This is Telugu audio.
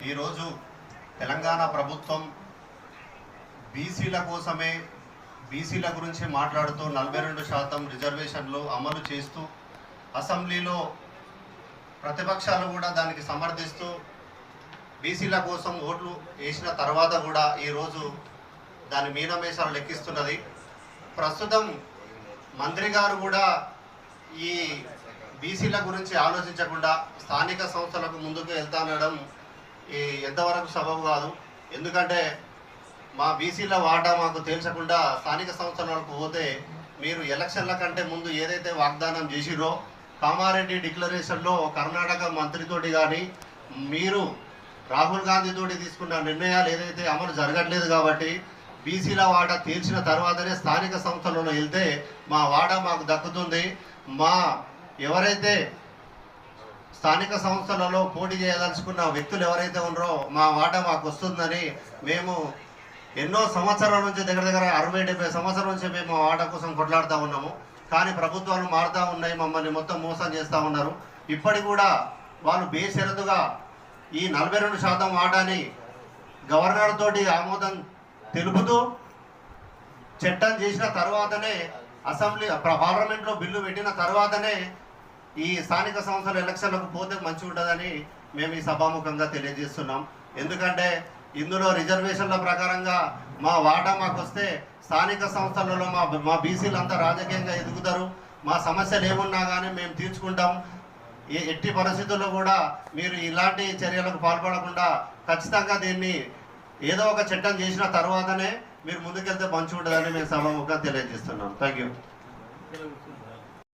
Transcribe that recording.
ఈరోజు తెలంగాణ ప్రభుత్వం బీసీల కోసమే బీసీల గురించి మాట్లాడుతూ 42% రిజర్వేషన్లు అమలు చేస్తూ అసెంబ్లీలో ప్రతిపక్షాలు కూడా దానికి సమర్థిస్తూ బీసీల కోసం ఓట్లు వేసిన తర్వాత కూడా ఈరోజు దాని మీనమేషాలు లెక్కిస్తున్నది. ప్రస్తుతం మంత్రి గారు కూడా ఈ బీసీల గురించి ఆలోచించకుండా స్థానిక సంస్థలకు ముందుకు వెళ్తానడం ఎంతవరకు సబబు కాదు. ఎందుకంటే మా బీసీల వాటా మాకు తేల్చకుండా స్థానిక సంస్థలకు పోతే మీరు ఎలక్షన్ల కంటే ముందు ఏదైతే వాగ్దానం చేసిరో కామారెడ్డి డిక్లరేషన్లో కర్ణాటక మంత్రితోటి కానీ మీరు రాహుల్ గాంధీతోటి తీసుకున్న నిర్ణయాలు ఏదైతే అమలు జరగట్లేదు కాబట్టి బీసీల వాటా తీర్చిన తర్వాతనే స్థానిక సంస్థలలో వెళ్తే మా వాటా మాకు దక్కుతుంది. మా ఎవరైతే స్థానిక సంస్థలలో పోటీ చేయదలుచుకున్న వ్యక్తులు ఎవరైతే ఉన్నారో మా వాటా మాకు వస్తుందని మేము ఎన్నో సంవత్సరాల నుంచి దగ్గర 60-70 సంవత్సరాల నుంచి మేము మా వాటా కోసం కొట్లాడుతూ ఉన్నాము. కానీ ప్రభుత్వాలు మారుతూ ఉన్నాయి, మమ్మల్ని మొత్తం మోసం చేస్తూ ఉన్నారు. ఇప్పటికి కూడా వాళ్ళు బేషరతుగా ఈ 42% వాటాని గవర్నర్ తోటి ఆమోదం తెలుపుతూ చట్టం చేసిన తర్వాతనే అసెంబ్లీ పార్లమెంట్లో బిల్లు పెట్టిన తర్వాతనే ఈ స్థానిక సంస్థల ఎలక్షన్లకు పోతే మంచిగా ఉంటుందని మేము ఈ సభాముఖంగా తెలియజేస్తున్నాం. ఎందుకంటే ఇందులో రిజర్వేషన్ల ప్రకారంగా మా వాటా మాకు వస్తే స్థానిక సంస్థలలో మా బీసీలు అంతా రాజకీయంగా ఎదుగుతారు. మా సమస్యలు ఏమున్నా కానీ మేము తీర్చుకుంటాం. ఎట్టి పరిస్థితుల్లో కూడా మీరు ఇలాంటి చర్యలకు పాల్పడకుండా ఖచ్చితంగా దీన్ని ఏదో ఒక చట్టం చేసిన తర్వాతనే మీరు ముందుకెళ్తే మంచిగా ఉంటుందని మేము సభాముఖంగా తెలియజేస్తున్నాం. Thank you.